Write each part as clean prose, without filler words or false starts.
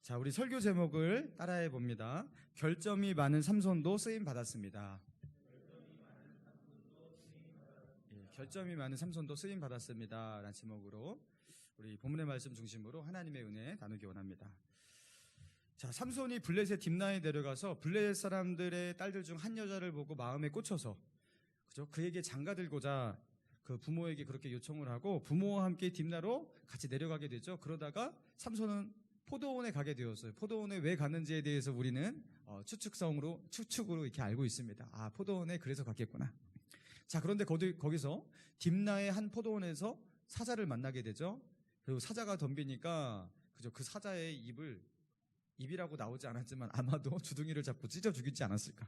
자, 우리 설교 제목을 따라해 봅니다. 결점이 많은 삼손도 쓰임 받았습니다. 결점이 많은 삼손도 쓰임 받았습니다. 라는 제목으로 우리 본문의 말씀 중심으로 하나님의 은혜 나누기 원합니다. 자, 삼손이 블레셋 딥나에 내려가서 블레셋 사람들의 딸들 중 한 여자를 보고 마음에 꽂혀서 그에게 장가들고자 그 부모에게 그렇게 요청을 하고 부모와 함께 딥나로 같이 내려가게 되죠. 그러다가 삼손은 포도원에 가게 되었어요. 포도원에 왜 갔는지에 대해서 우리는 추측으로 이렇게 알고 있습니다. 아, 포도원에 그래서 갔겠구나. 자, 그런데 거기서 딥나의 한 포도원에서 사자를 만나게 되죠. 그리고 사자가 덤비니까 그 사자의 입이라고 나오지 않았지만 아마도 주둥이를 잡고 찢어 죽이지 않았을까.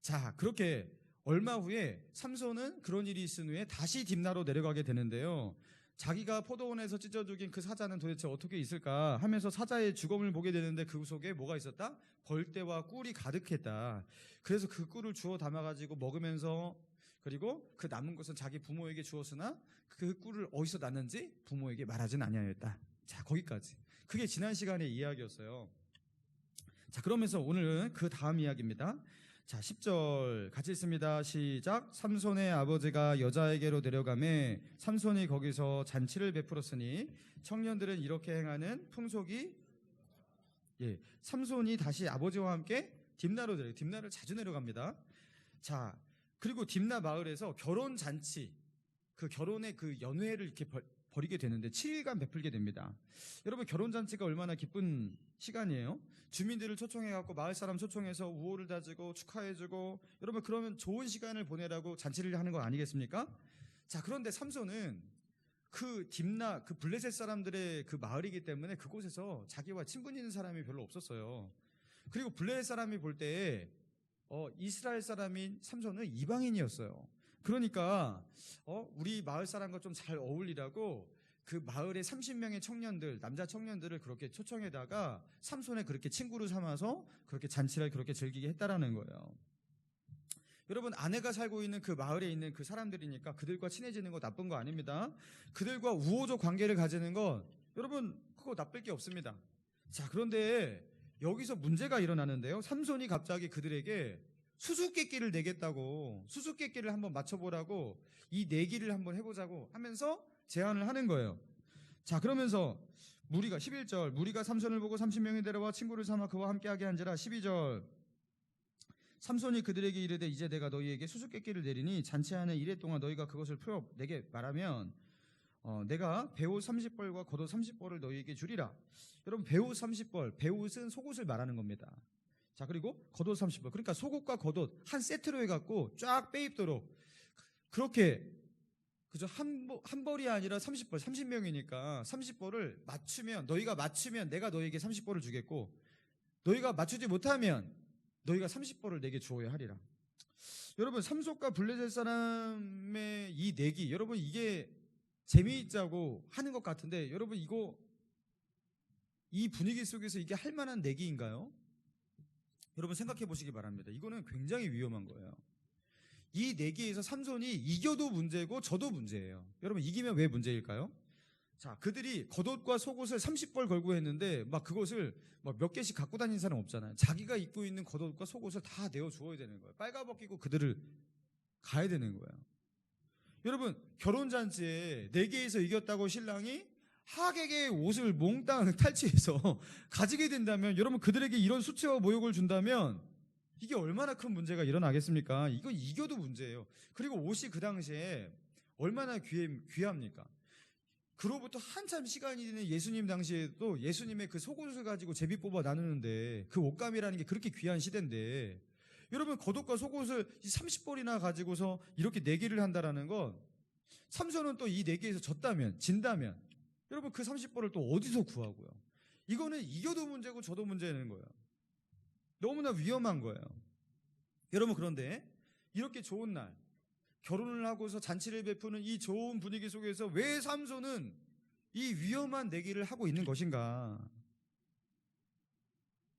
자, 그렇게 얼마 후에 삼손은 그런 일이 있은 후에 다시 딥나로 내려가게 되는데요. 자기가 포도원에서 찢어 죽인 그 사자는 도대체 어떻게 있을까 하면서 사자의 죽음을 보게 되는데 그 속에 뭐가 있었다? 벌떼와 꿀이 가득했다. 그래서 그 꿀을 주워 담아가지고 먹으면서, 그리고 그 남은 것은 자기 부모에게 주었으나 그 꿀을 어디서 났는지 부모에게 말하진 아니하였다. 자, 거기까지. 그게 지난 시간의 이야기였어요. 자, 그러면서 오늘은 그 다음 이야기입니다. 자, 10절 같이 읽습니다. 시작. 삼손의 아버지가 여자에게로 내려가매 삼손이 거기서 잔치를 베풀었으니 청년들은 이렇게 행하는 풍속이, 삼손이 다시 아버지와 함께 딥나를 자주 내려갑니다. 자, 그리고 딥나 마을에서 결혼 잔치, 그 결혼의 그 연회를 이렇게 벌이게 되는데 7일간 베풀게 됩니다. 여러분, 결혼잔치가 얼마나 기쁜 시간이에요. 주민들을 초청해갖고 마을 사람 초청해서 우호를 다지고 축하해주고, 여러분 그러면 좋은 시간을 보내라고 잔치를 하는 거 아니겠습니까? 자, 그런데 삼손은 그 딥나, 그 블레셋 사람들의 그 마을이기 때문에 그곳에서 자기와 친분 있는 사람이 별로 없었어요. 그리고 블레셋 사람이 볼 때에 이스라엘 사람인 삼손은 이방인이었어요. 그러니까 우리 마을 사람과 좀 잘 어울리라고 그 마을의 30명의 청년들, 남자 청년들을 그렇게 초청해다가 삼손에 그렇게 친구로 삼아서 그렇게 잔치를 그렇게 즐기게 했다라는 거예요. 여러분, 아내가 살고 있는 그 마을에 있는 그 사람들이니까 그들과 친해지는 거 나쁜 거 아닙니다. 그들과 우호적 관계를 가지는 건 여러분 그거 나쁠 게 없습니다. 자, 그런데 여기서 문제가 일어나는데요. 삼손이 갑자기 그들에게 수수께끼를 내겠다고, 수수께끼를 한번 맞춰보라고, 이 내기를 한번 해보자고 하면서 제안을 하는 거예요. 자, 그러면서 11절 무리가 삼손을 보고 30명이 데려와 친구를 삼아 그와 함께하게 한지라. 12절 삼손이 그들에게 이르되 이제 내가 너희에게 수수께끼를 내리니 잔치하는 이래 동안 너희가 그것을 풀어 내게 말하면 내가 배옷 30벌과 겉옷 30벌을 너희에게 주리라. 여러분, 배옷 30벌, 배옷은 속옷을 말하는 겁니다. 자, 그리고 겉옷 30벌, 그러니까 속옷과 겉옷 한 세트로 해갖고 쫙 빼입도록 그렇게, 그죠? 한 벌이 아니라 30벌, 30명이니까 30벌을 너희가 맞추면 내가 너희에게 30벌을 주겠고, 너희가 맞추지 못하면 너희가 30벌을 내게 주어야 하리라. 여러분, 삼손과 블레셋 사람의 이 내기, 여러분 이게 재미있자고 하는 것 같은데, 여러분 이 분위기 속에서 이게 할 만한 내기인가요? 여러분 생각해 보시기 바랍니다. 이거는 굉장히 위험한 거예요. 이 내기에서 삼손이 이겨도 문제고 져도 문제예요. 여러분, 이기면 왜 문제일까요? 자, 그들이 겉옷과 속옷을 30벌 걸고 했는데 막 그것을 막 몇 개씩 갖고 다니는 사람 없잖아요. 자기가 입고 있는 겉옷과 속옷을 다 내어 주어야 되는 거예요. 빨가벗기고 그들을 가야 되는 거예요. 여러분, 결혼잔치에 4개에서 이겼다고 신랑이 하객의 옷을 몽땅 탈취해서 가지게 된다면, 여러분 그들에게 이런 수치와 모욕을 준다면 이게 얼마나 큰 문제가 일어나겠습니까? 이거 이겨도 문제예요. 그리고 옷이 그 당시에 얼마나 귀합니까? 그로부터 한참 시간이 되는 예수님 당시에도 예수님의 그 속옷을 가지고 제비 뽑아 나누는데, 그 옷감이라는 게 그렇게 귀한 시대인데, 여러분 겉옷과 속옷을 30벌이나 가지고서 이렇게 내기를 한다라는 건, 삼손은 또 이 내기에서 진다면 여러분 그 30벌을 또 어디서 구하고요? 이거는 이겨도 문제고 져도 문제는 거예요. 너무나 위험한 거예요. 여러분, 그런데 이렇게 좋은 날, 결혼을 하고서 잔치를 베푸는 이 좋은 분위기 속에서 왜 삼손은 이 위험한 내기를 하고 있는 것인가?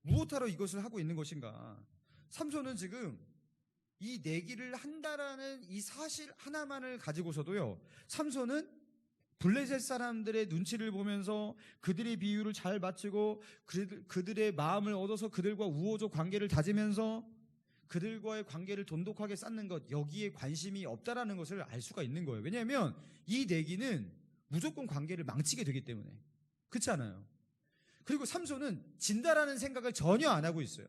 무엇하러 이것을 하고 있는 것인가? 삼손은 지금 이 내기를 한다라는 이 사실 하나만을 가지고서도요, 삼손은 블레셋 사람들의 눈치를 보면서 그들의 비유를 잘 맞추고 그들의 마음을 얻어서 그들과 우호적 관계를 다지면서 그들과의 관계를 돈독하게 쌓는 것, 여기에 관심이 없다라는 것을 알 수가 있는 거예요. 왜냐하면 이 내기는 무조건 관계를 망치게 되기 때문에. 그렇지 않아요? 그리고 삼손은 진다라는 생각을 전혀 안 하고 있어요.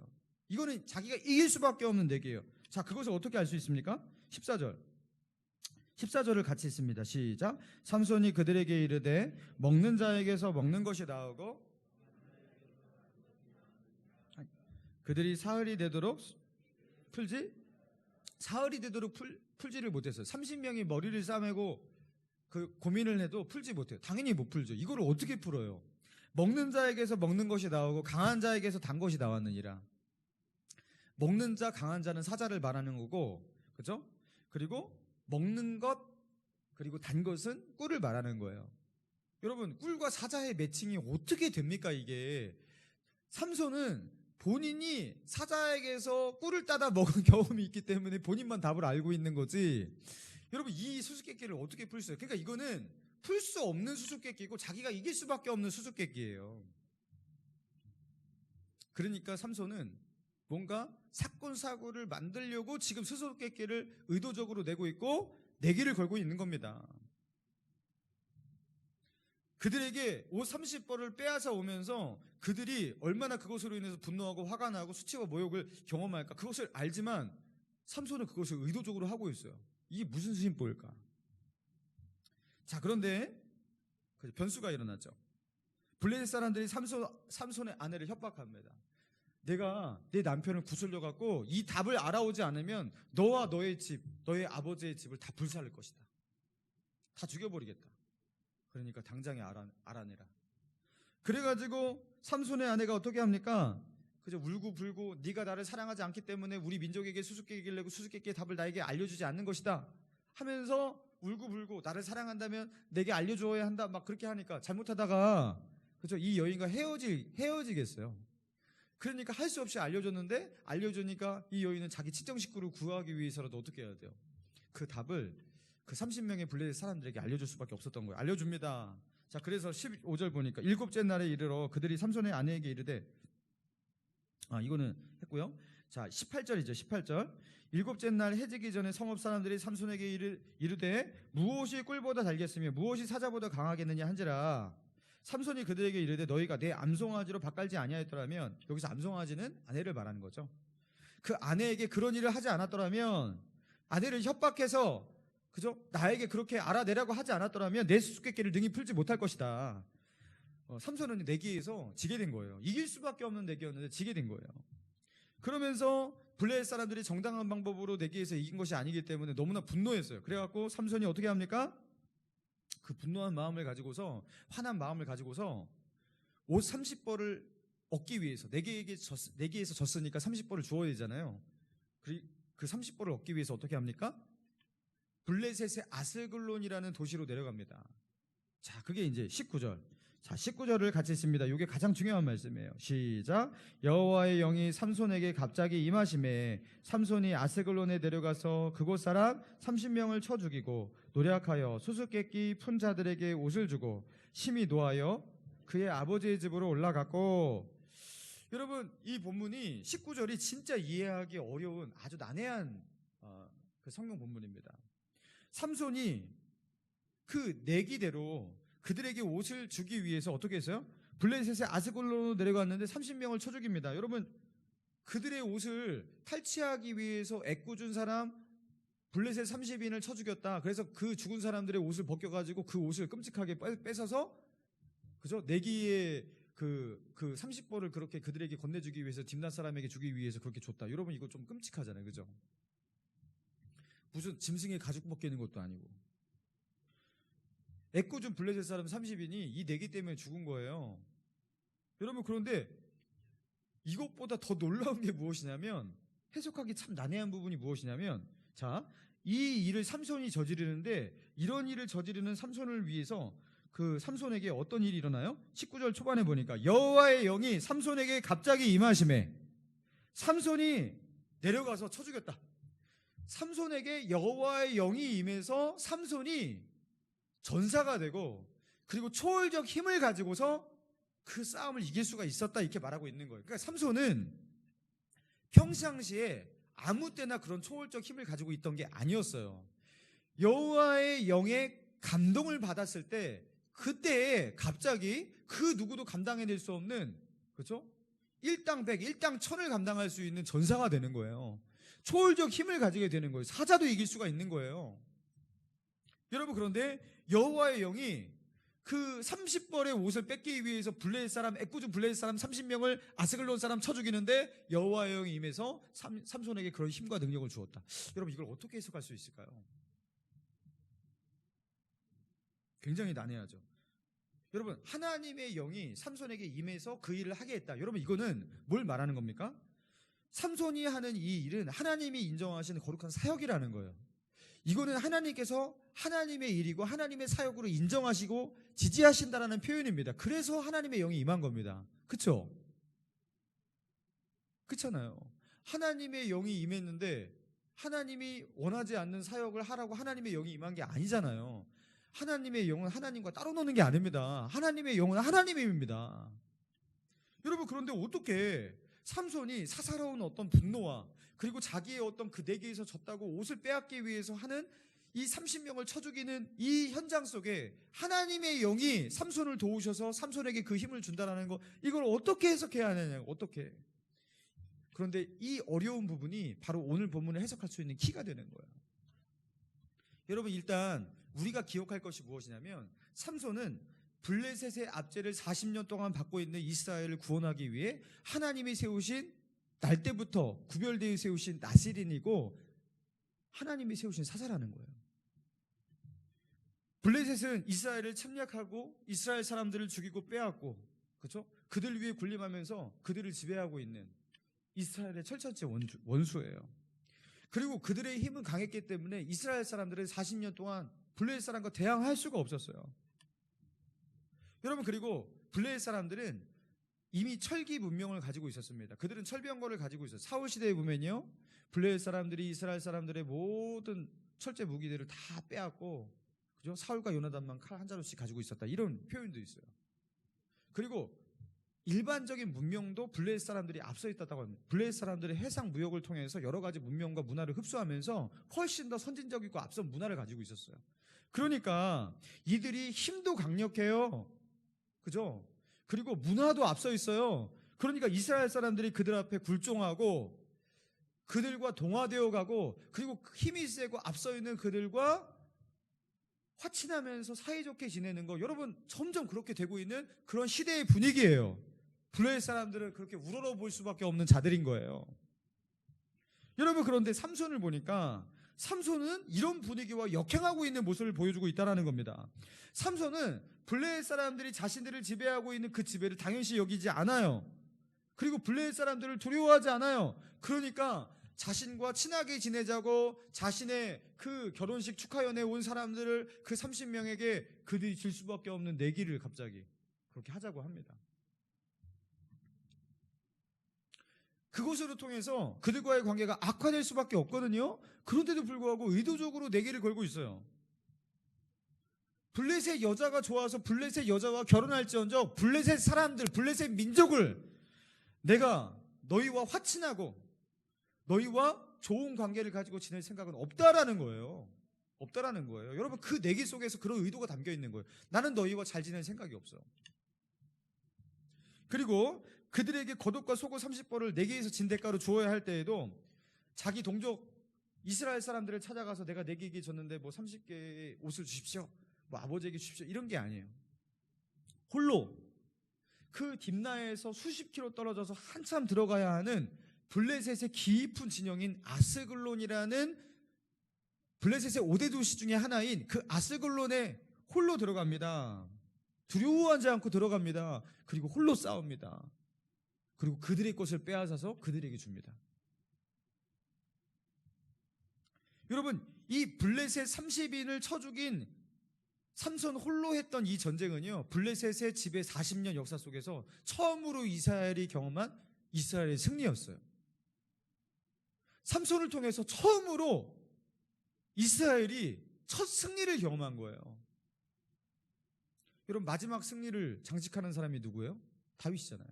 이거는 자기가 이길 수밖에 없는 내기예요. 자, 그것을 어떻게 알 수 있습니까? 14절을 같이 읽습니다. 시작. 삼손이 그들에게 이르되 먹는 자에게서 먹는 것이 나오고 그들이 사흘이 되도록 풀지를 못했어요. 30명이 머리를 싸매고 그 고민을 해도 풀지 못해요. 당연히 못 풀죠. 이걸 어떻게 풀어요? 먹는 자에게서 먹는 것이 나오고 강한 자에게서 단 것이 나왔느니라. 먹는 자, 강한 자는 사자를 말하는 거고, 그죠? 그리고 먹는 것, 그리고 단 것은 꿀을 말하는 거예요. 여러분, 꿀과 사자의 매칭이 어떻게 됩니까, 이게? 삼손은 본인이 사자에게서 꿀을 따다 먹은 경험이 있기 때문에 본인만 답을 알고 있는 거지. 여러분, 이 수수께끼를 어떻게 풀 수 있어요? 그러니까 이거는 풀 수 없는 수수께끼고 자기가 이길 수밖에 없는 수수께끼예요. 그러니까 삼손은 뭔가 사건 사고를 만들려고 지금 수수께끼를 의도적으로 내고 있고 내기를 걸고 있는 겁니다. 그들에게 옷 30벌을 빼앗아 오면서 그들이 얼마나 그것으로 인해서 분노하고 화가 나고 수치와 모욕을 경험할까, 그것을 알지만 삼손은 그것을 의도적으로 하고 있어요. 이게 무슨 수심보일까? 자, 그런데 변수가 일어났죠. 블레셋 사람들이 삼손의 아내를 협박합니다. 내가 내 남편을 구슬려 갖고 이 답을 알아오지 않으면 너와 너의 집, 너의 아버지의 집을 다 불살릴 것이다. 다 죽여버리겠다. 그러니까 당장에 알아내라. 그래가지고 삼손의 아내가 어떻게 합니까? 그저 울고불고 네가 나를 사랑하지 않기 때문에 우리 민족에게 수수께끼를 내고 수수께끼의 답을 나에게 알려주지 않는 것이다 하면서 울고불고 나를 사랑한다면 내게 알려줘야 한다 막 그렇게 하니까 잘못하다가 그죠? 이 여인과 헤어지겠어요. 그러니까 할 수 없이 알려줬는데 알려주니까 이 여인은 자기 친정 식구를 구하기 위해서라도 어떻게 해야 돼요? 그 답을 그 30명의 블레셋 사람들에게 알려줄 수밖에 없었던 거예요. 알려줍니다. 자, 그래서 15절 보니까 일곱째 날에 이르러 그들이 삼손의 아내에게 이르되, 이거는 했고요. 자, 18절이죠. 18절. 일곱째 날 해지기 전에 성읍 사람들이 삼손에게 이르되 무엇이 꿀보다 달겠으며 무엇이 사자보다 강하겠느냐 한지라. 삼손이 그들에게 이르되 너희가 내 암송아지로 밭갈지 아니하였더라면, 여기서 암송아지는 아내를 말하는 거죠. 그 아내에게 그런 일을 하지 않았더라면, 아내를 협박해서 그죠? 나에게 그렇게 알아내라고 하지 않았더라면 내 수수께끼를 능히 풀지 못할 것이다. 삼손은 내기에서 지게 된 거예요. 이길 수밖에 없는 내기였는데 지게 된 거예요. 그러면서 블레셋 사람들이 정당한 방법으로 내기에서 이긴 것이 아니기 때문에 너무나 분노했어요. 그래갖고 삼손이 어떻게 합니까? 그 분노한 마음을 가지고서, 화난 마음을 가지고서 옷 30벌을 얻기 위해서, 내기에서 졌으니까 30벌을 주어야 되잖아요. 그 30벌을 얻기 위해서 어떻게 합니까? 블레셋의 아스글론이라는 도시로 내려갑니다. 자, 그게 이제 19절. 자, 19절을 같이 읽습니다. 이게 가장 중요한 말씀이에요. 시작. 여호와의 영이 삼손에게 갑자기 임하심에 삼손이 아스글론에 내려가서 그곳 사람 30명을 쳐 죽이고 노력하여 수수께끼 푼 자들에게 옷을 주고 심히 노하여 그의 아버지의 집으로 올라갔고. 여러분, 이 본문이 19절이 진짜 이해하기 어려운 아주 난해한 그 성경 본문입니다. 삼손이 그 내기대로 그들에게 옷을 주기 위해서 어떻게 했어요? 블레셋의 아스글론으로 내려갔는데 30명을 쳐 죽입니다. 여러분, 그들의 옷을 탈취하기 위해서 애꿎은 사람 블레셋 30인을 쳐 죽였다. 그래서 그 죽은 사람들의 옷을 벗겨가지고 그 옷을 끔찍하게 뺏어서 그죠? 내기의 그 30벌을 그렇게 그들에게 건네주기 위해서, 딥낫 사람에게 주기 위해서 그렇게 줬다. 여러분, 이거 좀 끔찍하잖아요. 그죠? 무슨 짐승의 가죽 벗기는 것도 아니고. 애꿎은 블레셋 사람 30인이 이 내기 때문에 죽은 거예요. 여러분, 그런데 이것보다 더 놀라운 게 무엇이냐면, 해석하기 참 난해한 부분이 무엇이냐면, 자, 이 일을 삼손이 저지르는데, 이런 일을 저지르는 삼손을 위해서 그 삼손에게 어떤 일이 일어나요? 19절 초반에 보니까 여호와의 영이 삼손에게 갑자기 임하심에 삼손이 내려가서 쳐 죽였다. 삼손에게 여호와의 영이 임해서 삼손이 전사가 되고 그리고 초월적 힘을 가지고서 그 싸움을 이길 수가 있었다 이렇게 말하고 있는 거예요. 그러니까 삼손은 평상시에 아무 때나 그런 초월적 힘을 가지고 있던 게 아니었어요. 여호와의 영의 감동을 받았을 때 그때에 갑자기 그 누구도 감당해낼 수 없는, 그렇죠? 일당백, 일당천을 감당할 수 있는 전사가 되는 거예요. 초월적 힘을 가지게 되는 거예요. 사자도 이길 수가 있는 거예요. 여러분, 그런데 여호와의 영이 그 30벌의 옷을 뺏기 위해서 블레셋 사람, 애꿎은 블레셋 사람 30명을 아스글론 사람 쳐 죽이는데 여호와의 영이 임해서 삼손에게 그런 힘과 능력을 주었다. 여러분, 이걸 어떻게 해석할 수 있을까요? 굉장히 난해하죠. 여러분, 하나님의 영이 삼손에게 임해서 그 일을 하게 했다. 여러분, 이거는 뭘 말하는 겁니까? 삼손이 하는 이 일은 하나님이 인정하시는 거룩한 사역이라는 거예요. 이거는 하나님께서 하나님의 일이고 하나님의 사역으로 인정하시고 지지하신다라는 표현입니다. 그래서 하나님의 영이 임한 겁니다. 그렇죠? 그렇잖아요. 하나님의 영이 임했는데 하나님이 원하지 않는 사역을 하라고 하나님의 영이 임한 게 아니잖아요. 하나님의 영은 하나님과 따로 노는 게 아닙니다. 하나님의 영은 하나님의 입니다. 여러분, 그런데 어떻게 삼손이 사사로운 어떤 분노와 그리고 자기의 어떤 그 내게에서 졌다고 옷을 빼앗기 위해서 하는 이 30명을 쳐 죽이는 이 현장 속에 하나님의 영이 삼손을 도우셔서 삼손에게 그 힘을 준다는 거, 이걸 어떻게 해석해야 하느냐고. 어떻게. 그런데 이 어려운 부분이 바로 오늘 본문을 해석할 수 있는 키가 되는 거예요. 여러분, 일단 우리가 기억할 것이 무엇이냐면 삼손은 블레셋의 압제를 40년 동안 받고 있는 이스라엘을 구원하기 위해 하나님이 세우신, 날 때부터 구별되어 세우신 나실인이고 하나님이 세우신 사사라는 거예요. 블레셋은 이스라엘을 침략하고 이스라엘 사람들을 죽이고 빼앗고, 그렇죠? 그들 위에 군림하면서 그들을 지배하고 있는 이스라엘의 철천지 원수예요. 그리고 그들의 힘은 강했기 때문에 이스라엘 사람들은 40년 동안 블레셋 사람과 대항할 수가 없었어요. 여러분, 그리고 블레셋 사람들은 이미 철기 문명을 가지고 있었습니다. 그들은 철병거를 가지고 있어요. 사울 시대에 보면요, 블레셋 사람들이 이스라엘 사람들의 모든 철제 무기들을 다 빼앗고, 그죠? 사울과 요나단만 칼 한 자루씩 가지고 있었다, 이런 표현도 있어요. 그리고 일반적인 문명도 블레셋 사람들이 앞서 있었다고 합니다. 블레셋 사람들이 해상 무역을 통해서 여러 가지 문명과 문화를 흡수하면서 훨씬 더 선진적이고 앞선 문화를 가지고 있었어요. 그러니까 이들이 힘도 강력해요. 그죠? 그리고 문화도 앞서 있어요. 그러니까 이스라엘 사람들이 그들 앞에 굴종하고 그들과 동화되어 가고, 그리고 힘이 세고 앞서 있는 그들과 화친하면서 사이좋게 지내는 거, 여러분, 점점 그렇게 되고 있는 그런 시대의 분위기예요. 블레셋 사람들은 그렇게 우러러 볼 수밖에 없는 자들인 거예요. 여러분, 그런데 삼손을 보니까 삼손은 이런 분위기와 역행하고 있는 모습을 보여주고 있다는 겁니다. 삼손은 블레셋 사람들이 자신들을 지배하고 있는 그 지배를 당연시 여기지 않아요. 그리고 블레셋 사람들을 두려워하지 않아요. 그러니까 자신과 친하게 지내자고 자신의 그 결혼식 축하연에 온 사람들을 그 30명에게 그들이 질 수밖에 없는 내기를 갑자기 그렇게 하자고 합니다. 그것으로 통해서 그들과의 관계가 악화될 수밖에 없거든요. 그런데도 불구하고 의도적으로 내기를 걸고 있어요. 블레셋 여자가 좋아서 블레셋 여자와 결혼할지언정 블레셋 사람들, 블레셋 민족을 내가 너희와 화친하고 너희와 좋은 관계를 가지고 지낼 생각은 없다라는 거예요. 없다라는 거예요. 여러분, 그 내기 속에서 그런 의도가 담겨 있는 거예요. 나는 너희와 잘 지낼 생각이 없어. 그리고 그들에게 겉옷과 속옷 30벌을 내게에서 진 대가로 주어야 할 때에도 자기 동족 이스라엘 사람들을 찾아가서 내가 내게에게 줬는데 뭐 30개의 옷을 주십시오, 뭐 아버지에게 주십시오, 이런 게 아니에요. 홀로 그 딥나에서 수십 킬로 떨어져서 한참 들어가야 하는 블레셋의 깊은 진영인 아스글론이라는 블레셋의 5대 도시 중에 하나인 그 아스글론에 홀로 들어갑니다. 두려워하지 않고 들어갑니다. 그리고 홀로 싸웁니다. 그리고 그들의 것을 빼앗아서 그들에게 줍니다. 여러분, 이 블레셋 30인을 쳐 죽인 삼손 홀로 했던 이 전쟁은요, 블레셋의 지배 40년 역사 속에서 처음으로 이스라엘이 경험한 이스라엘의 승리였어요. 삼손을 통해서 처음으로 이스라엘이 첫 승리를 경험한 거예요. 여러분 마지막 승리를 장식하는 사람이 누구예요? 다윗이잖아요.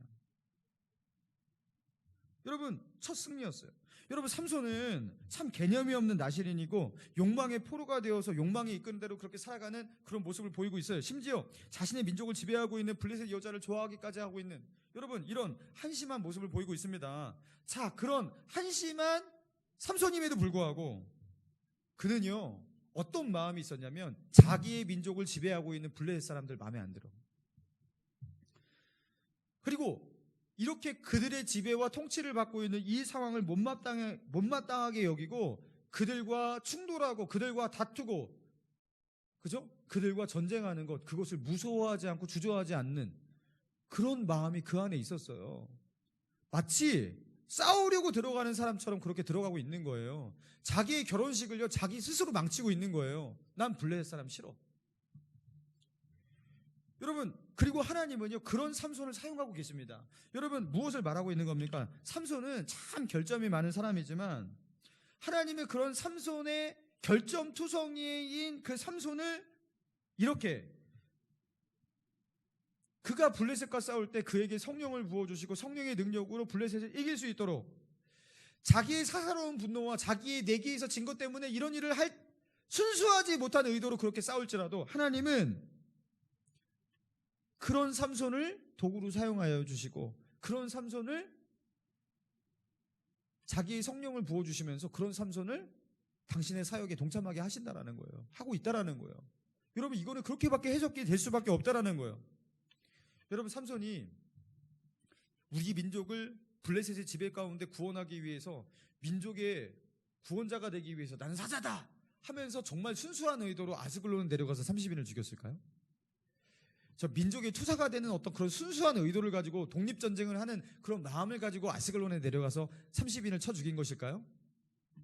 여러분 첫 승리였어요. 여러분 삼손은 참 개념이 없는 나실인이고 욕망의 포로가 되어서 욕망이 이끄는 대로 그렇게 살아가는 그런 모습을 보이고 있어요. 심지어 자신의 민족을 지배하고 있는 블레셋 여자를 좋아하기까지 하고 있는, 여러분 이런 한심한 모습을 보이고 있습니다. 자, 그런 한심한 삼손임에도 불구하고 그는요 어떤 마음이 있었냐면 자기의 민족을 지배하고 있는 블레셋 사람들 마음에 안 들어. 그리고 이렇게 그들의 지배와 통치를 받고 있는 이 상황을 못마땅하게 여기고 그들과 충돌하고 그들과 다투고, 그죠? 그들과 전쟁하는 것, 그것을 무서워하지 않고 주저하지 않는 그런 마음이 그 안에 있었어요. 마치 싸우려고 들어가는 사람처럼 그렇게 들어가고 있는 거예요. 자기의 결혼식을요 자기 스스로 망치고 있는 거예요. 난 블레셋 사람 싫어. 여러분, 그리고 하나님은요 그런 삼손을 사용하고 계십니다. 여러분 무엇을 말하고 있는 겁니까? 삼손은 참 결점이 많은 사람이지만 하나님의 그런 삼손의 결점투성이인 그 삼손을 이렇게, 그가 블레셋과 싸울 때 그에게 성령을 부어주시고 성령의 능력으로 블레셋을 이길 수 있도록, 자기의 사사로운 분노와 자기의 내기에서 진 것 때문에 이런 일을 할 순수하지 못한 의도로 그렇게 싸울지라도 하나님은 그런 삼손을 도구로 사용하여 주시고 그런 삼손을 자기의 성령을 부어주시면서 그런 삼손을 당신의 사역에 동참하게 하신다라는 거예요. 하고 있다라는 거예요. 여러분 이거는 그렇게밖에 해석이 될 수밖에 없다라는 거예요. 여러분 삼손이 우리 민족을 블레셋의 지배 가운데 구원하기 위해서, 민족의 구원자가 되기 위해서 나는 사자다 하면서 정말 순수한 의도로 아스글론을 내려가서 30인을 죽였을까요? 저 민족의 투사가 되는 어떤 그런 순수한 의도를 가지고 독립전쟁을 하는 그런 마음을 가지고 아스글론에 내려가서 30인을 쳐 죽인 것일까요?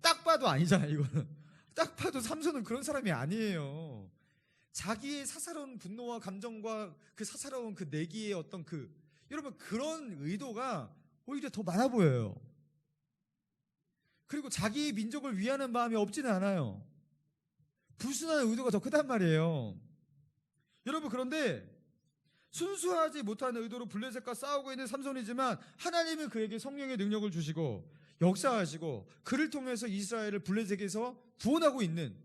딱 봐도 아니잖아요. 이거는 딱 봐도 삼손은 그런 사람이 아니에요. 자기의 사사로운 분노와 감정과 그 사사로운 그 내기의 어떤 여러분 그런 의도가 오히려 더 많아 보여요. 그리고 자기의 민족을 위하는 마음이 없지는 않아요. 불순한 의도가 더 크단 말이에요. 여러분 그런데 순수하지 못한 의도로 블레셋과 싸우고 있는 삼손이지만 하나님은 그에게 성령의 능력을 주시고 역사하시고 그를 통해서 이스라엘을 블레셋에서 구원하고 있는,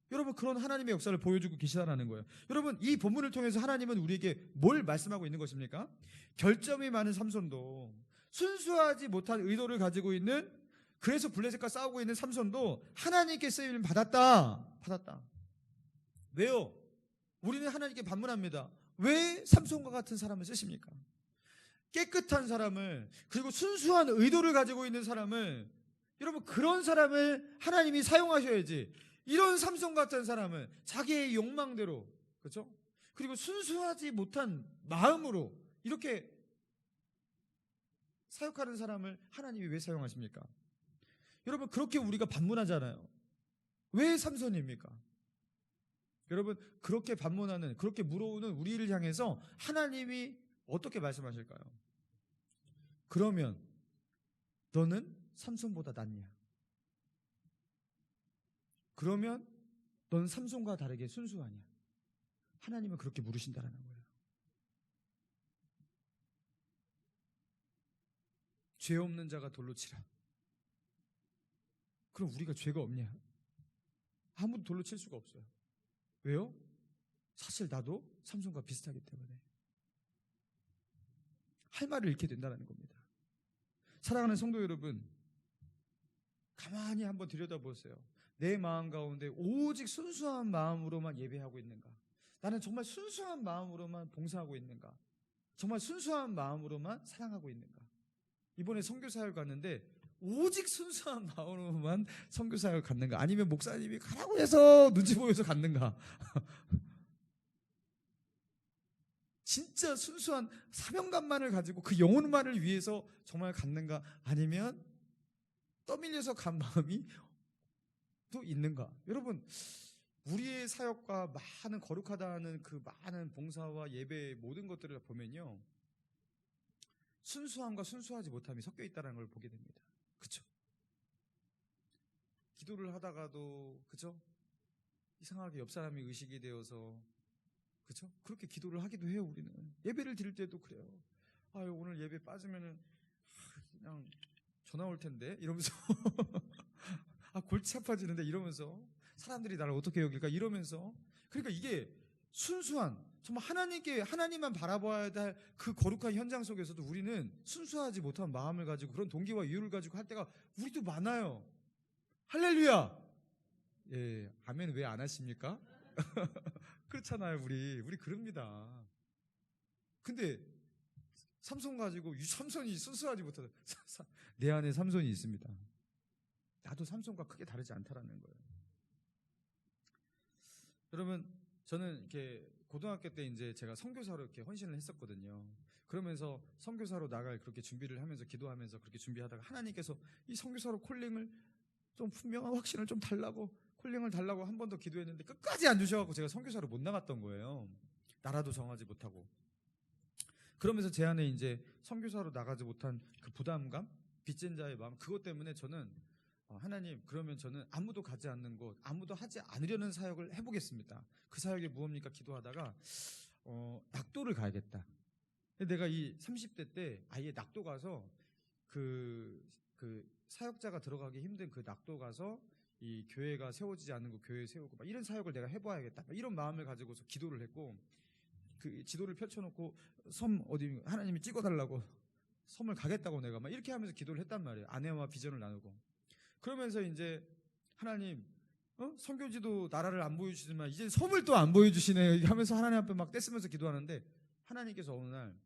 여러분 그런 하나님의 역사를 보여주고 계시다는 거예요. 여러분 이 본문을 통해서 하나님은 우리에게 뭘 말씀하고 있는 것입니까? 결점이 많은 삼손도, 순수하지 못한 의도를 가지고 있는, 그래서 블레셋과 싸우고 있는 삼손도 하나님께 쓰임을 받았다. 왜요? 우리는 하나님께 반문합니다. 왜 삼손과 같은 사람을 쓰십니까? 깨끗한 사람을, 그리고 순수한 의도를 가지고 있는 사람을, 여러분 그런 사람을 하나님이 사용하셔야지 이런 삼손 같은 사람을 자기의 욕망대로, 그렇죠? 그리고 순수하지 못한 마음으로 이렇게 사역하는 사람을 하나님이 왜 사용하십니까? 여러분 그렇게 우리가 반문하잖아요. 왜 삼손입니까? 여러분 그렇게 반문하는, 그렇게 물어오는 우리를 향해서 하나님이 어떻게 말씀하실까요? 그러면 너는 삼손보다 낫냐? 그러면 넌 삼손과 다르게 순수하냐? 하나님은 그렇게 물으신다는 거예요. 죄 없는 자가 돌로 치라. 그럼 우리가 죄가 없냐? 아무도 돌로 칠 수가 없어요. 왜요? 사실 나도 삼손과 비슷하기 때문에. 할 말을 잃게 된다는 겁니다. 사랑하는 성도 여러분, 가만히 한번 들여다보세요. 내 마음 가운데 오직 순수한 마음으로만 예배하고 있는가? 나는 정말 순수한 마음으로만 봉사하고 있는가? 정말 순수한 마음으로만 사랑하고 있는가? 이번에 선교사역 갔는데 오직 순수한 마음으로만 선교사역 갔는가? 아니면 목사님이 가라고 해서 눈치 보여서 갔는가? 진짜 순수한 사명감만을 가지고 그 영혼만을 위해서 정말 갔는가? 아니면 떠밀려서 간 마음이 또 있는가? 여러분 우리의 사역과 많은 거룩하다는 그 많은 봉사와 예배 모든 것들을 보면요, 순수함과 순수하지 못함이 섞여 있다는 걸 보게 됩니다. 그렇죠? 기도를 하다가도, 그렇죠? 이상하게 옆 사람이 의식이 되어서 그렇죠? 그렇게 기도를 하기도 해요. 우리는 예배를 드릴 때도 그래요. 아유, 오늘 예배 빠지면은 그냥 전화 올 텐데 이러면서 아, 골치 아파지는데 이러면서 사람들이 나를 어떻게 여길까 이러면서. 그러니까 이게 순수한, 정말 하나님만 바라봐야 할 그 거룩한 현장 속에서도 우리는 순수하지 못한 마음을 가지고 그런 동기와 이유를 가지고 할 때가 우리도 많아요. 할렐루야. 예, 아멘 왜 안 하십니까? 그렇잖아요. 우리 그럽니다. 근데 삼손 가지고 삼손이 순수하지 못하다. 내 안에 삼손이 있습니다. 나도 삼손과 크게 다르지 않다라는 거예요. 여러분, 저는 이렇게 고등학교 때 이제 제가 선교사로 이렇게 헌신을 했었거든요. 그러면서 선교사로 나갈 그렇게 준비를 하면서 기도하면서 그렇게 준비하다가 하나님께서 이 선교사로 콜링을 좀 분명한 확신을 좀 달라고, 콜링을 달라고 한 번 더 기도했는데 끝까지 안 주셔갖고 제가 선교사로 못 나갔던 거예요. 나라도 정하지 못하고. 그러면서 제 안에 이제 선교사로 나가지 못한 그 부담감, 빚진 자의 마음, 그것 때문에 저는 하나님, 그러면 저는 아무도 가지 않는 곳, 아무도 하지 않으려는 사역을 해보겠습니다. 그 사역이 무엇입니까? 기도하다가 낙도를 가야겠다. 내가 이 30대 때 아예 낙도 가서 그 사역자가 들어가기 힘든 그 낙도 가서 이 교회가 세워지지 않는 거 교회 세우고 막 이런 사역을 내가 해봐야겠다, 이런 마음을 가지고서 기도를 했고, 그 지도를 펼쳐놓고 섬 어디 하나님이 찍어달라고 섬을 가겠다고 내가 막 이렇게 하면서 기도를 했단 말이에요. 아내와 비전을 나누고. 그러면서 이제 하나님, 선교지도 나라를 안 보여주시지만 이제 섬을 또 안 보여주시네 하면서 하나님 앞에 막 떼쓰면서 기도하는데, 하나님께서 어느 날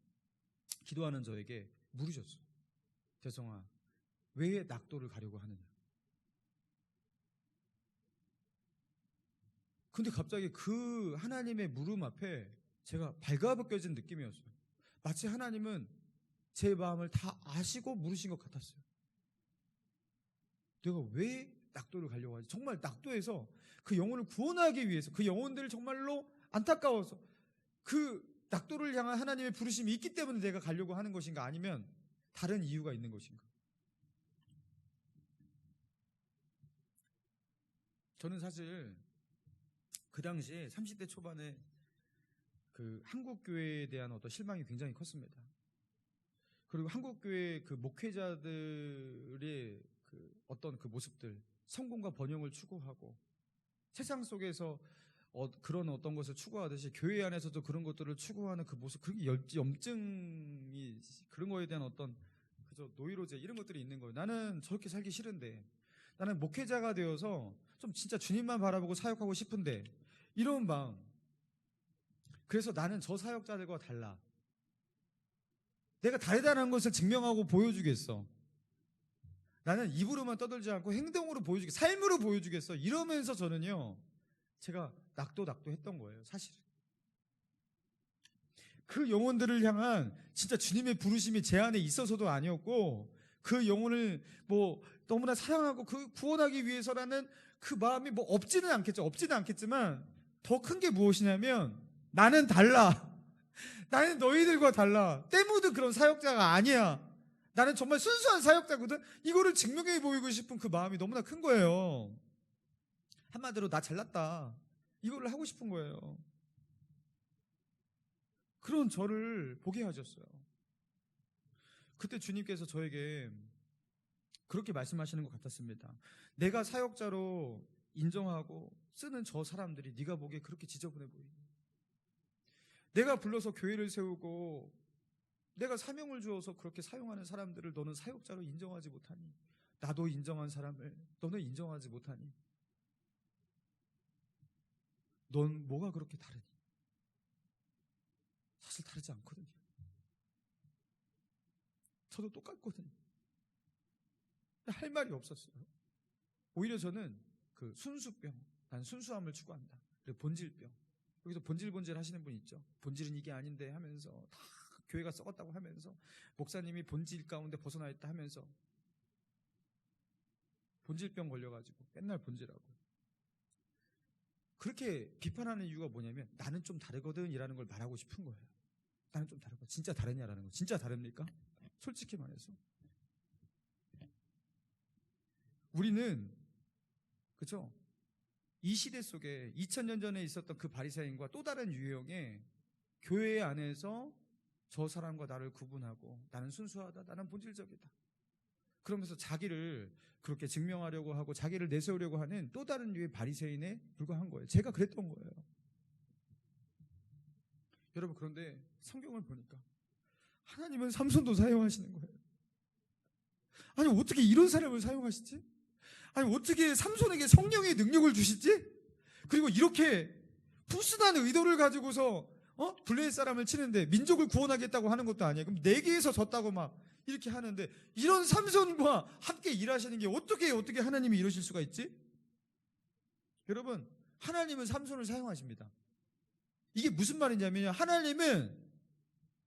기도하는 저에게 물으셨어요. 대성아, 왜 낙도를 가려고 하느냐? 근데 갑자기 그 하나님의 물음 앞에 제가 발가벗겨진 느낌이었어요. 마치 하나님은 제 마음을 다 아시고 물으신 것 같았어요. 내가 왜 낙도를 가려고 하지? 정말 낙도에서 그 영혼을 구원하기 위해서, 그 영혼들을 정말로 안타까워서 그 낙도를 향한 하나님의 부르심이 있기 때문에 내가 가려고 하는 것인가, 아니면 다른 이유가 있는 것인가? 저는 사실 그 당시에 30대 초반에 그 한국교회에 대한 어떤 실망이 굉장히 컸습니다. 그리고 한국교회 그 목회자들의 그 어떤 그 모습들, 성공과 번영을 추구하고 세상 속에서 그런 어떤 것을 추구하듯이 교회 안에서도 그런 것들을 추구하는 그 모습, 그게 염증이, 그런 거에 대한 어떤 그저 노이로제 이런 것들이 있는 거예요. 나는 저렇게 살기 싫은데, 나는 목회자가 되어서 좀 진짜 주님만 바라보고 사역하고 싶은데, 이런 마음. 그래서 나는 저 사역자들과 달라. 내가 다르다는 것을 증명하고 보여주겠어. 나는 입으로만 떠들지 않고 행동으로 보여주겠어. 삶으로 보여주겠어. 이러면서 저는요, 제가 낙도 했던 거예요, 사실. 그 영혼들을 향한 진짜 주님의 부르심이 제 안에 있어서도 아니었고, 그 영혼을 뭐 너무나 사랑하고 그 구원하기 위해서라는 그 마음이 뭐 없지는 않겠지만 더 큰 게 무엇이냐면, 나는 달라. 나는 너희들과 달라. 때묻은 그런 사역자가 아니야. 나는 정말 순수한 사역자거든. 이거를 증명해 보이고 싶은 그 마음이 너무나 큰 거예요. 한마디로 나 잘났다, 이거를 하고 싶은 거예요. 그런 저를 보게 하셨어요. 그때 주님께서 저에게 그렇게 말씀하시는 것 같았습니다. 내가 사역자로 인정하고 쓰는 저 사람들이 네가 보기에 그렇게 지저분해 보이니? 내가 불러서 교회를 세우고 내가 사명을 주어서 그렇게 사용하는 사람들을 너는 사역자로 인정하지 못하니? 나도 인정한 사람을 너는 인정하지 못하니? 넌 뭐가 그렇게 다르니? 사실 다르지 않거든요. 저도 똑같거든요. 할 말이 없었어요. 오히려 저는 그 순수병, 난 순수함을 추구한다, 그리고 본질병, 여기서 본질 하시는 분 있죠. 본질은 이게 아닌데 하면서 다 교회가 썩었다고 하면서 목사님이 본질 가운데 벗어나 있다 하면서 본질병 걸려가지고 맨날 본질하고, 그렇게 비판하는 이유가 뭐냐면 나는 좀 다르거든 이라는 걸 말하고 싶은 거예요. 나는 좀 다르거든. 진짜 다르냐라는 거. 진짜 다릅니까? 솔직히 말해서 우리는, 그렇죠? 이 시대 속에 2000년 전에 있었던 그 바리새인과 또 다른 유형의 교회 안에서 저 사람과 나를 구분하고 나는 순수하다, 나는 본질적이다, 그러면서 자기를 그렇게 증명하려고 하고 자기를 내세우려고 하는 또 다른 류의 바리새인에 불과한 거예요. 제가 그랬던 거예요. 여러분, 그런데 성경을 보니까 하나님은 삼손도 사용하시는 거예요. 아니, 어떻게 이런 사람을 사용하시지? 아니, 어떻게 삼손에게 성령의 능력을 주시지? 그리고 이렇게 푸스난 의도를 가지고서 블레셋 사람을 치는데 민족을 구원하겠다고 하는 것도 아니에요. 그럼 네 개에서 졌다고 막 이렇게 하는데, 이런 삼손과 함께 일하시는 게 어떻게 하나님이 이러실 수가 있지? 여러분, 하나님은 삼손을 사용하십니다. 이게 무슨 말이냐면요, 하나님은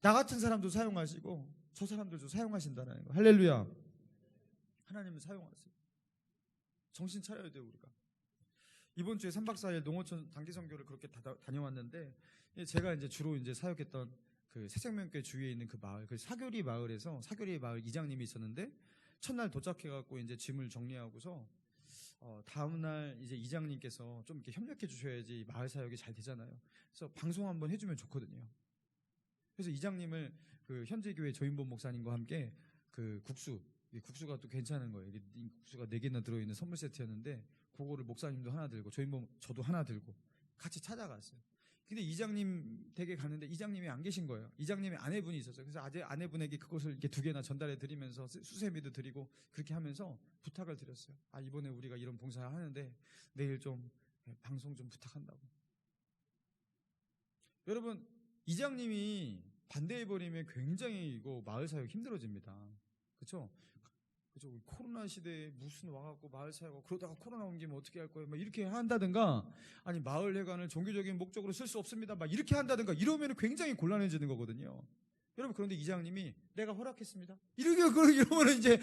나 같은 사람도 사용하시고 저 사람들도 사용하신다는 거예요. 할렐루야. 하나님은 사용하세요. 정신 차려야 돼요. 우리가 이번 주에 3박 4일 농어촌 단기 선교를 그렇게 다녀왔는데, 제가 이제 주로 이제 사역했던 그 새생명교회 주위에 있는 그 마을, 그 사교리 마을에서 사교리 마을 이장님이 있었는데, 첫날 도착해갖고 이제 짐을 정리하고서 다음날 이제 이장님께서 좀 이렇게 협력해 주셔야지 마을 사역이 잘 되잖아요. 그래서 방송 한번 해주면 좋거든요. 그래서 이장님을 그 현재 교회 조인범 목사님과 함께 그 국수가 또 괜찮은 거예요. 국수가 4개나 들어있는 선물 세트였는데, 그거를 목사님도 하나 들고 조인범 저도 하나 들고 같이 찾아갔어요. 근데 이장님 댁에 갔는데 이장님이 안 계신 거예요. 이장님의 아내분이 있었어요. 그래서 아내분에게 그것을 이렇게 2개나 전달해 드리면서 수세미도 드리고 그렇게 하면서 부탁을 드렸어요. 이번에 우리가 이런 봉사를 하는데 내일 좀 방송 좀 부탁한다고. 여러분, 이장님이 반대해버리면 굉장히 이거 마을 사역 힘들어집니다. 그렇죠? 코로나 시대에 무슨 와갖고 마을 사역하고 그러다가 코로나 옮기면 어떻게 할 거예요? 막 이렇게 한다든가, 아니 마을 회관을 종교적인 목적으로 쓸 수 없습니다, 막 이렇게 한다든가 이러면 굉장히 곤란해지는 거거든요. 여러분, 그런데 이장님이 내가 허락했습니다, 이러면 이제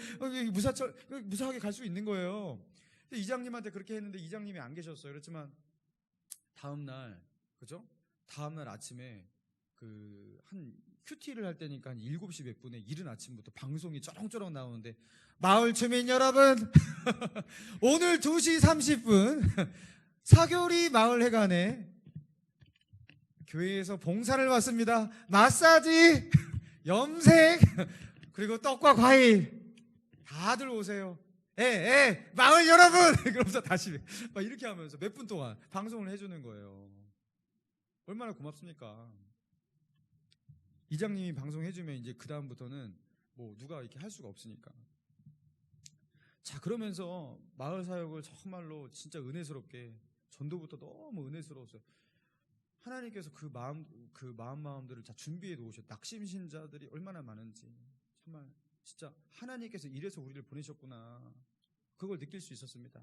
무사하게 갈 수 있는 거예요. 이장님한테 그렇게 했는데 이장님이 안 계셨어요. 그렇지만 다음날 아침에 한 큐티를 할 때니까 한 7시 몇 분에 이른 아침부터 방송이 쩌렁쩌렁 나오는데, 마을 주민 여러분 오늘 2시 30분 사교리 마을회관에 교회에서 봉사를 왔습니다. 마사지, 염색, 그리고 떡과 과일 다들 오세요. 마을 여러분 그러면서 다시 막 이렇게 하면서 몇 분 동안 방송을 해주는 거예요. 얼마나 고맙습니까? 이장님이 방송해주면 이제 그 다음부터는 뭐 누가 이렇게 할 수가 없으니까. 자, 그러면서 마을 사역을 정말로 진짜 은혜스럽게, 전도부터 너무 은혜스러웠어요. 하나님께서 그 마음들을 다 준비해 놓으셨어요. 낙심신자들이 얼마나 많은지 정말 진짜 하나님께서 이래서 우리를 보내셨구나, 그걸 느낄 수 있었습니다.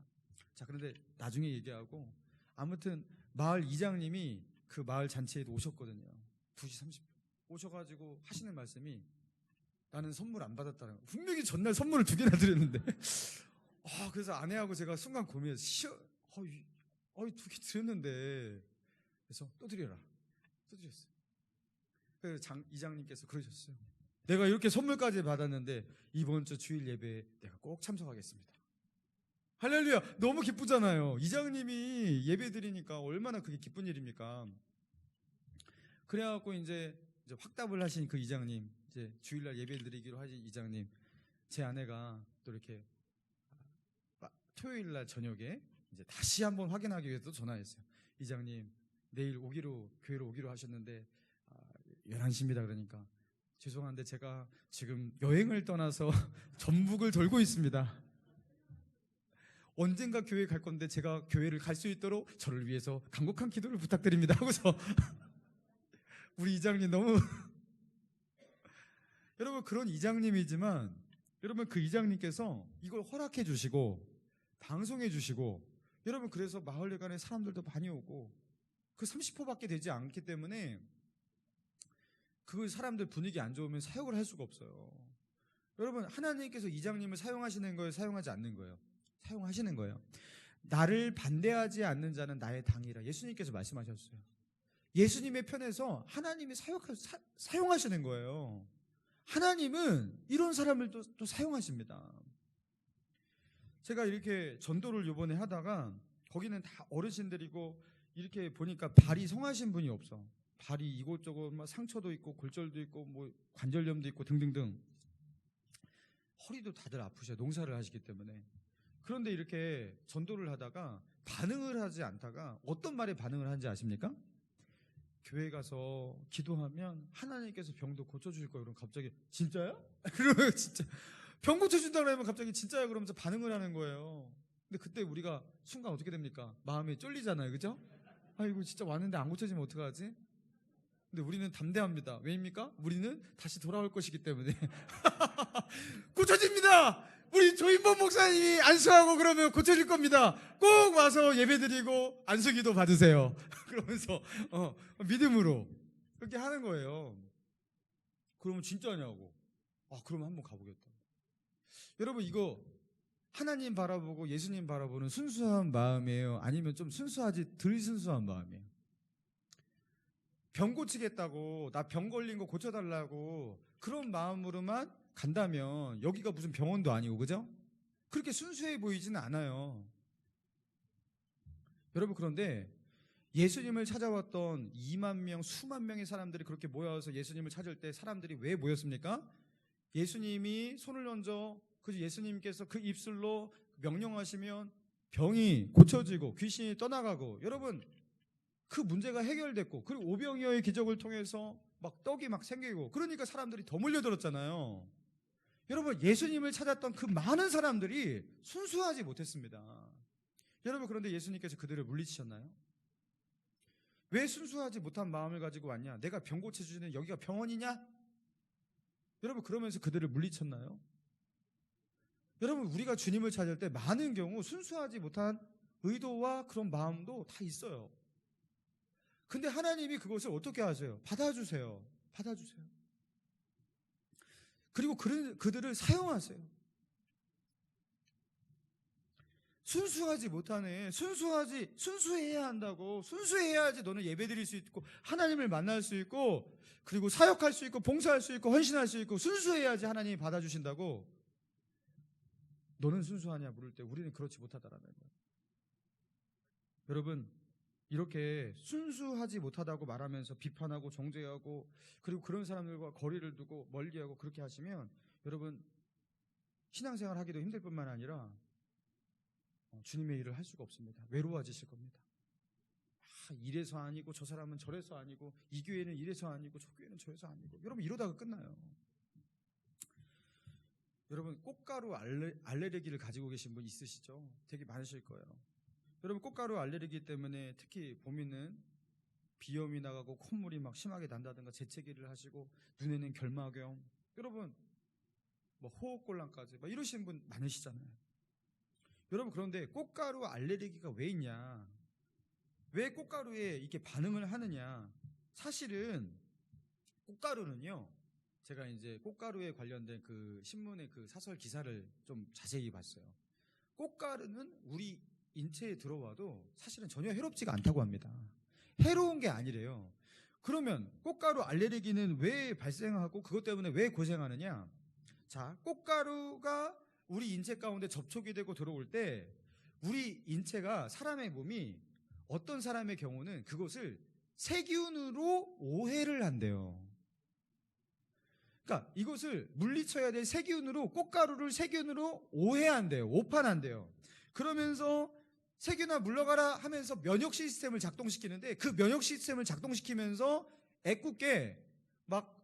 자, 그런데 나중에 얘기하고, 아무튼 마을 이장님이 그 마을 잔치에도 오셨거든요. 2시 30분 오셔가지고 하시는 말씀이, 나는 선물 안 받았다는 거예요. 분명히 전날 선물을 2개나 드렸는데 그래서 아내하고 제가 순간 고민해서 2개 드렸는데, 그래서 또 드렸어요. 그래서 이장님께서 그러셨어요. 내가 이렇게 선물까지 받았는데 이번 주 주일 예배에 내가 꼭 참석하겠습니다. 할렐루야. 너무 기쁘잖아요. 이장님이 예배 드리니까 얼마나 그게 기쁜 일입니까? 그래갖고 이제 확답을 하신 그 이장님, 이제 주일날 예배 드리기로 하신 이장님, 제 아내가 또 이렇게 토요일날 저녁에 이제 다시 한번 확인하기 위해서 전화했어요. 이장님, 내일 교회로 오기로 하셨는데 11시입니다. 그러니까 죄송한데 제가 지금 여행을 떠나서 전북을 돌고 있습니다. 언젠가 교회 갈 건데 제가 교회를 갈 수 있도록 저를 위해서 간곡한 기도를 부탁드립니다 하고서 우리 이장님 너무 여러분, 그런 이장님이지만 여러분, 그 이장님께서 이걸 허락해 주시고 방송해 주시고, 여러분, 그래서 마을회관에 사람들도 많이 오고, 그 30%밖에 되지 않기 때문에 그 사람들 분위기 안 좋으면 사역을 할 수가 없어요. 여러분, 하나님께서 이장님을 사용하시는 거예요, 사용하지 않는 거예요? 사용하시는 거예요. 나를 반대하지 않는 자는 나의 당이라 예수님께서 말씀하셨어요. 예수님의 편에서 하나님이 사용하시는 거예요. 하나님은 이런 사람을 또 사용하십니다. 제가 이렇게 전도를 이번에 하다가 거기는 다 어르신들이고 이렇게 보니까 발이 성하신 분이 없어. 발이 이곳저곳 막 상처도 있고 골절도 있고 뭐 관절염도 있고 등등등. 허리도 다들 아프셔요. 농사를 하시기 때문에. 그런데 이렇게 전도를 하다가 반응을 하지 않다가 어떤 말에 반응을 하는지 아십니까? 교회 가서 기도하면 하나님께서 병도 고쳐주실 거예요. 그럼 갑자기 진짜야? 그러면 진짜 병 고쳐준다고 하면 갑자기 진짜야 그러면서 반응을 하는 거예요. 근데 그때 우리가 순간 어떻게 됩니까? 마음이 쫄리잖아요. 그죠? 아이고 진짜 왔는데 안 고쳐지면 어떡하지? 근데 우리는 담대합니다. 왜입니까? 우리는 다시 돌아올 것이기 때문에. 고쳐집니다! 우리 조인범 목사님이 안수하고 그러면 고쳐질 겁니다. 꼭 와서 예배드리고 안수기도 받으세요. 그러면서 믿음으로 그렇게 하는 거예요. 그러면 진짜냐고. 그러면 한번 가보겠다. 여러분 이거 하나님 바라보고 예수님 바라보는 순수한 마음이에요? 아니면 좀 순수하지 덜 순수한 마음이에요? 병 고치겠다고 나 병 걸린 거 고쳐달라고 그런 마음으로만 간다면 여기가 무슨 병원도 아니고 그죠? 그렇게 순수해 보이지는 않아요. 여러분 그런데 예수님을 찾아왔던 2만 명 수만 명의 사람들이 그렇게 모여서 예수님을 찾을 때 사람들이 왜 모였습니까? 예수님이 손을 얹어 그 예수님께서 그 입술로 명령하시면 병이 고쳐지고 귀신이 떠나가고 여러분 그 문제가 해결됐고 그리고 오병이어의 기적을 통해서 막 떡이 막 생기고 그러니까 사람들이 더 몰려들었잖아요. 여러분 예수님을 찾았던 그 많은 사람들이 순수하지 못했습니다. 여러분 그런데 예수님께서 그들을 물리치셨나요? 왜 순수하지 못한 마음을 가지고 왔냐? 내가 병 고쳐주는 여기가 병원이냐? 여러분 그러면서 그들을 물리쳤나요? 여러분 우리가 주님을 찾을 때 많은 경우 순수하지 못한 의도와 그런 마음도 다 있어요. 근데 하나님이 그것을 어떻게 하세요? 받아주세요. 받아주세요. 그리고 그들을 사용하세요. 순수하지 못하네. 순수해야 한다고. 순수해야지 너는 예배드릴 수 있고 하나님을 만날 수 있고 그리고 사역할 수 있고 봉사할 수 있고 헌신할 수 있고 순수해야지 하나님이 받아주신다고. 너는 순수하냐 물을 때 우리는 그렇지 못하다라는 거예요. 여러분 이렇게 순수하지 못하다고 말하면서 비판하고 정죄하고 그리고 그런 사람들과 거리를 두고 멀리하고 그렇게 하시면 여러분 신앙생활 하기도 힘들 뿐만 아니라 주님의 일을 할 수가 없습니다. 외로워지실 겁니다. 이래서 아니고 저 사람은 저래서 아니고 이 교회는 이래서 아니고 저 교회는 저래서 아니고 여러분 이러다가 끝나요. 여러분 꽃가루 알레르기를 가지고 계신 분 있으시죠? 되게 많으실 거예요. 여러분 꽃가루 알레르기 때문에 특히 봄에는 비염이 나가고 콧물이 막 심하게 난다든가 재채기를 하시고 눈에는 결막염 여러분 뭐 호흡곤란까지 막 이러시는 분 많으시잖아요. 여러분 그런데 꽃가루 알레르기가 왜 있냐? 왜 꽃가루에 이렇게 반응을 하느냐? 사실은 꽃가루는요. 제가 이제 꽃가루에 관련된 그 신문의 그 사설 기사를 좀 자세히 봤어요. 꽃가루는 우리 인체에 들어와도 사실은 전혀 해롭지가 않다고 합니다. 해로운 게 아니래요. 그러면 꽃가루 알레르기는 왜 발생하고 그것 때문에 왜 고생하느냐? 자, 꽃가루가 우리 인체 가운데 접촉이 되고 들어올 때 우리 인체가 사람의 몸이 어떤 사람의 경우는 그것을 세균으로 오해를 한대요. 그러니까 이것을 물리쳐야 될 세균으로 꽃가루를 세균으로 오해한대요. 오판한대요. 그러면서 세균아 물러가라 하면서 면역 시스템을 작동시키는데 그 면역 시스템을 작동시키면서 애꿎게 막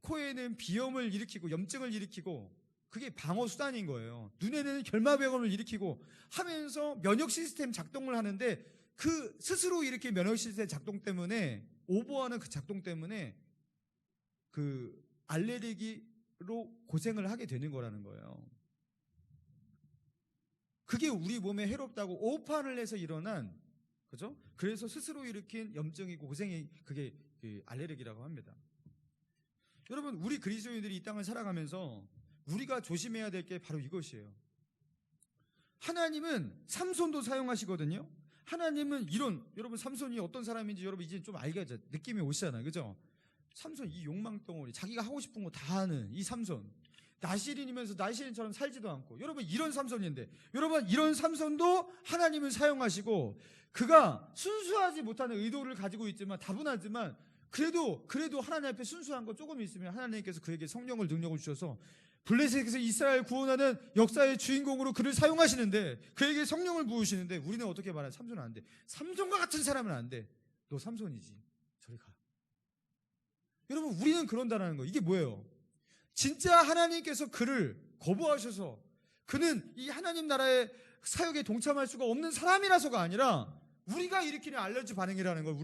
코에는 비염을 일으키고 염증을 일으키고 그게 방어 수단인 거예요. 눈에는 결막염을 일으키고 하면서 면역 시스템 작동을 하는데 그 스스로 이렇게 면역 시스템 작동 때문에 오버하는 그 작동 때문에 그 알레르기로 고생을 하게 되는 거라는 거예요. 그게 우리 몸에 해롭다고 오판을 해서 일어난 그죠? 그래서 스스로 일으킨 염증이고 고생이 그게 그 알레르기라고 합니다. 여러분 우리 그리스도인들이 이 땅을 살아가면서 우리가 조심해야 될 게 바로 이것이에요. 하나님은 삼손도 사용하시거든요. 하나님은 여러분 삼손이 어떤 사람인지 여러분 이제 좀 알겠죠? 느낌이 오시잖아요. 그죠? 삼손 이 욕망덩어리 자기가 하고 싶은 거 다 하는 이 삼손 나시린이면서 나시린처럼 살지도 않고, 여러분 이런 삼손인데, 여러분 이런 삼손도 하나님은 사용하시고, 그가 순수하지 못하는 의도를 가지고 있지만, 다분하지만 그래도 하나님 앞에 순수한 거 조금 있으면 하나님께서 그에게 성령을 능력을 주셔서 블레셋에서 이스라엘 구원하는 역사의 주인공으로 그를 사용하시는데, 그에게 성령을 부으시는데, 우리는 어떻게 말하냐? 삼손은 안 돼. 삼손과 같은 사람은 안 돼. 너 삼손이지, 저리 가. 여러분, 우리는 그런다라는 거. 이게 뭐예요? 진짜 하나님께서 그를 거부하셔서 그는 이 하나님 나라의 사역에 동참할 수가 없는 사람이라서가 아니라, 우리가 일으키는 알레르기 반응이라는 걸,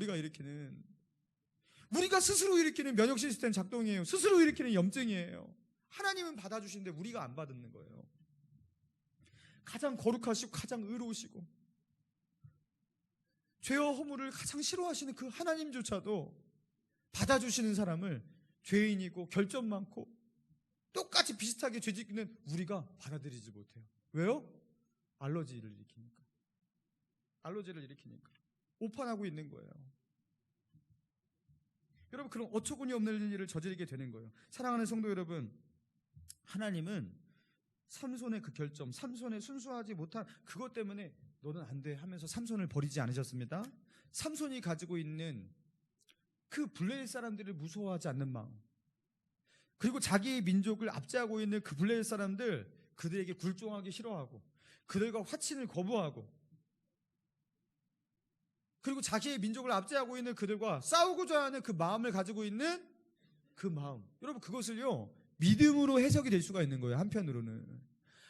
우리가 스스로 일으키는 면역 시스템 작동이에요. 스스로 일으키는 염증이에요. 하나님은 받아주시는데 우리가 안 받는 거예요. 가장 거룩하시고 가장 의로우시고 죄와 허물을 가장 싫어하시는 그 하나님조차도 받아주시는 사람을 죄인이고 결점 많고 똑같이 비슷하게 죄 짓는 우리가 받아들이지 못해요. 왜요? 알러지를 일으키니까 오판하고 있는 거예요. 여러분, 그런 어처구니 없는 일을 저지르게 되는 거예요. 사랑하는 성도 여러분, 하나님은 삼손의 그 결점, 삼손의 순수하지 못한 그것 때문에 너는 안 돼 하면서 삼손을 버리지 않으셨습니다. 삼손이 가지고 있는 그 블레셋 사람들을 무서워하지 않는 마음, 그리고 자기의 민족을 압제하고 있는 그 블레셋 사람들, 그들에게 굴종하기 싫어하고 그들과 화친을 거부하고, 그리고 자기의 민족을 압제하고 있는 그들과 싸우고자 하는 그 마음을 가지고 있는 그 마음, 여러분 그것을요 믿음으로 해석이 될 수가 있는 거예요. 한편으로는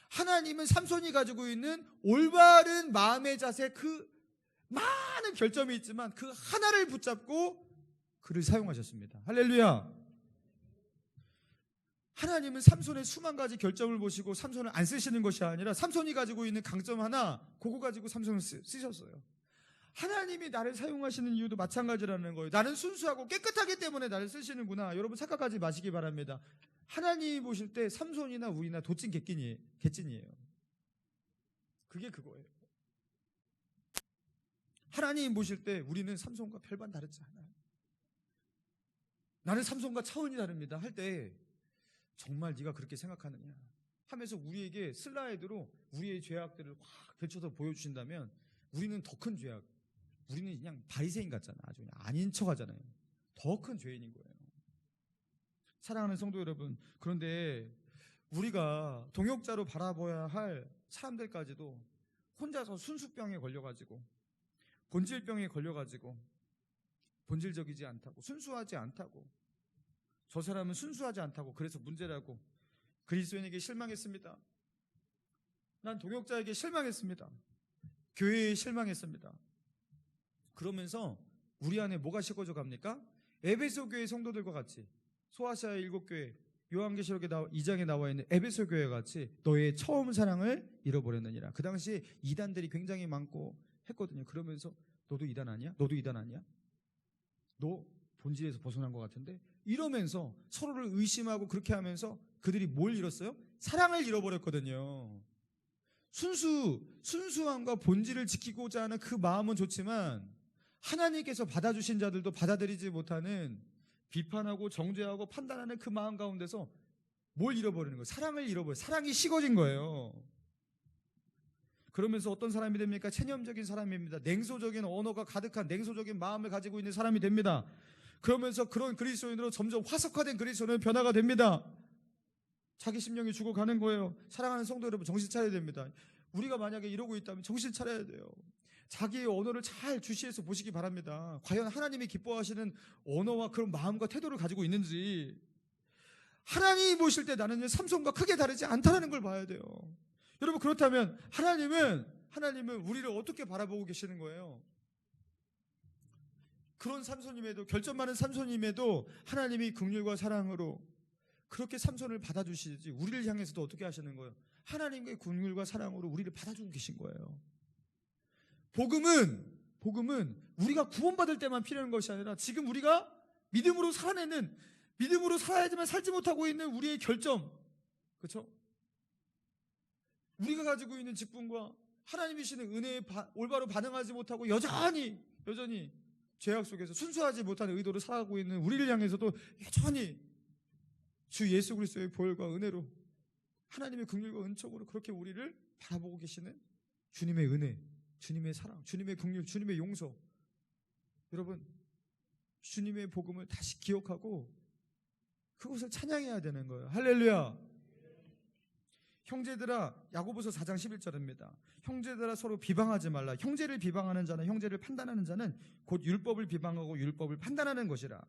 하나님은 삼손이 가지고 있는 올바른 마음의 자세, 그 많은 결점이 있지만 그 하나를 붙잡고 그를 사용하셨습니다. 할렐루야. 하나님은 삼손의 수만 가지 결점을 보시고 삼손을 안 쓰시는 것이 아니라 삼손이 가지고 있는 강점 하나, 그거 가지고 삼손을 쓰셨어요. 하나님이 나를 사용하시는 이유도 마찬가지라는 거예요. 나는 순수하고 깨끗하기 때문에 나를 쓰시는구나. 여러분 착각하지 마시기 바랍니다. 하나님이 보실 때 삼손이나 우리나 도찐 개찐이에요. 그게 그거예요. 하나님 보실 때 우리는 삼손과 별반 다르지 않아요. 나는 삼손과 차원이 다릅니다 할 때, 정말 네가 그렇게 생각하느냐 하면서 우리에게 슬라이드로 우리의 죄악들을 확 펼쳐서 보여주신다면, 우리는 더 큰 죄악, 우리는 그냥 바리새인 같잖아. 아주 그냥 아닌 척 하잖아요. 더 큰 죄인인 거예요. 사랑하는 성도 여러분, 그런데 우리가 동역자로 바라봐야 할 사람들까지도 혼자서 순수병에 걸려가지고, 본질병에 걸려가지고, 본질적이지 않다고, 순수하지 않다고, 저 사람은 순수하지 않다고, 그래서 문제라고, 그리스도인에게 실망했습니다. 난 동역자에게 실망했습니다. 교회에 실망했습니다. 그러면서 우리 안에 뭐가 식어져 갑니까? 에베소 교회 성도들과 같이, 소아시아의 7교회, 요한계시록에 2장에 나와 있는 에베소 교회와 같이 너의 처음 사랑을 잃어버렸느니라. 그 당시에 이단들이 굉장히 많고 했거든요. 그러면서 너도 이단 아니야? 너도 이단 아니야? 너 본질에서 벗어난 것 같은데? 이러면서 서로를 의심하고 그렇게 하면서 그들이 뭘 잃었어요? 사랑을 잃어버렸거든요. 순수함과 본질을 지키고자 하는 그 마음은 좋지만 하나님께서 받아주신 자들도 받아들이지 못하는, 비판하고 정죄하고 판단하는 그 마음 가운데서 뭘 잃어버리는 거예요? 사랑을 잃어버려요. 사랑이 식어진 거예요. 그러면서 어떤 사람이 됩니까? 체념적인 사람입니다. 냉소적인 언어가 가득한 냉소적인 마음을 가지고 있는 사람이 됩니다. 그러면서 그런 그리스도인으로 점점 화석화된 그리스도인은 변화가 됩니다. 자기 심령이 죽어가는 거예요. 사랑하는 성도 여러분, 정신 차려야 됩니다. 우리가 만약에 이러고 있다면 정신 차려야 돼요. 자기의 언어를 잘 주시해서 보시기 바랍니다. 과연 하나님이 기뻐하시는 언어와 그런 마음과 태도를 가지고 있는지. 하나님이 보실 때 나는 삼손과 크게 다르지 않다는 걸 봐야 돼요. 여러분, 그렇다면 하나님은 우리를 어떻게 바라보고 계시는 거예요? 그런 삼손임에도, 결점 많은 삼손임에도 하나님이 긍휼과 사랑으로 그렇게 삼손을 받아주시지 우리를 향해서도 어떻게 하시는 거예요? 하나님의 긍휼과 사랑으로 우리를 받아주고 계신 거예요. 복음은 우리가 구원받을 때만 필요한 것이 아니라 지금 우리가 믿음으로 살아야지만 살지 못하고 있는 우리의 결점, 그렇죠? 우리가 가지고 있는 직분과 하나님이 주시는 은혜에 올바로 반응하지 못하고 여전히 죄악 속에서 순수하지 못한 의도로 살아가고 있는 우리를 향해서도 여전히 주 예수 그리스도의 보혈과 은혜로 하나님의 긍휼과 은총으로 그렇게 우리를 바라보고 계시는 주님의 은혜, 주님의 사랑, 주님의 긍휼, 주님의 용서. 여러분, 주님의 복음을 다시 기억하고 그것을 찬양해야 되는 거예요. 할렐루야. 형제들아, 야고보서 4장 11절입니다. 형제들아, 서로 비방하지 말라. 형제를 비방하는 자는, 형제를 판단하는 자는 곧 율법을 비방하고 율법을 판단하는 것이라.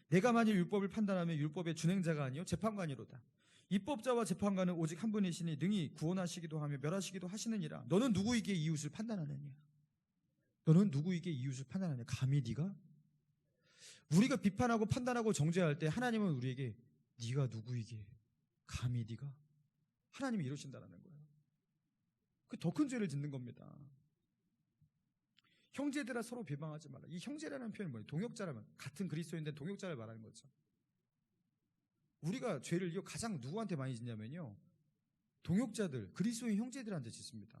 내가 만일 율법을 판단하면 율법의 준행자가 아니요 재판관이로다. 입법자와 재판관은 오직 한 분이시니 능히 구원하시기도 하며 멸하시기도 하시느니라. 너는 누구에게 이웃을 판단하느냐? 너는 누구에게 이웃을 판단하느냐? 감히 네가? 우리가 비판하고 판단하고 정죄할 때 하나님은 우리에게 네가 누구에게? 감히 네가? 하나님이 이러신다는 거예요. 그 더 큰 죄를 짓는 겁니다. 형제들아 서로 비방하지 말라. 이 형제라는 표현은 뭐예요? 동역자라면, 같은 그리스도인데 동역자를 말하는 거죠. 우리가 죄를 가장 누구한테 많이 짓냐면요, 동역자들, 그리스도인 형제들한테 짓습니다.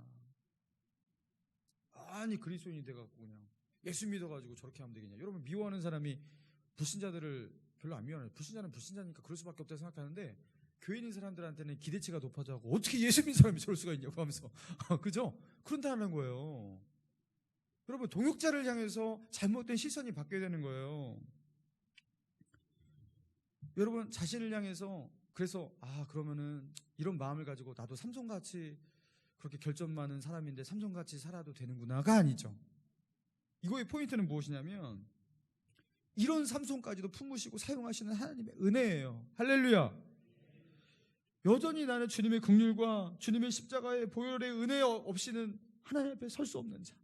아니 그리스도인이 돼갖고 그냥 예수 믿어가지고 저렇게 하면 되겠냐. 여러분, 미워하는 사람이 불신자들을 별로 안 미워하는, 불신자는 불신자니까 그럴 수밖에 없다고 생각하는데, 교회인 사람들한테는 기대치가 높아져갖고 어떻게 예수 믿는 사람이 저럴 수가 있냐고 하면서 그죠? 그런다는 거예요. 여러분, 동역자를 향해서 잘못된 시선이 바뀌어야 되는 거예요. 여러분, 자신을 향해서, 그래서 그러면은 이런 마음을 가지고 나도 삼손같이 그렇게 결점 많은 사람인데 삼손같이 살아도 되는구나가 아니죠. 이거의 포인트는 무엇이냐면, 이런 삼손까지도 품으시고 사용하시는 하나님의 은혜예요. 할렐루야. 여전히 나는 주님의 긍휼과 주님의 십자가의 보혈의 은혜 없이는 하나님 앞에 설 수 없는 자.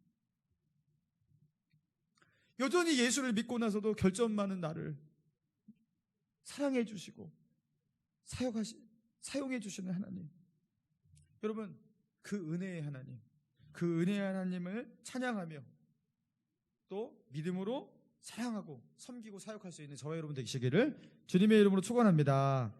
여전히 예수를 믿고 나서도 결점 많은 나를 사랑해 주시고 사용해 주시는 하나님. 여러분, 그 은혜의 하나님, 그 은혜의 하나님을 찬양하며 또 믿음으로 사랑하고 섬기고 사역할 수 있는 저와 여러분 되시기를 주님의 이름으로 축원합니다.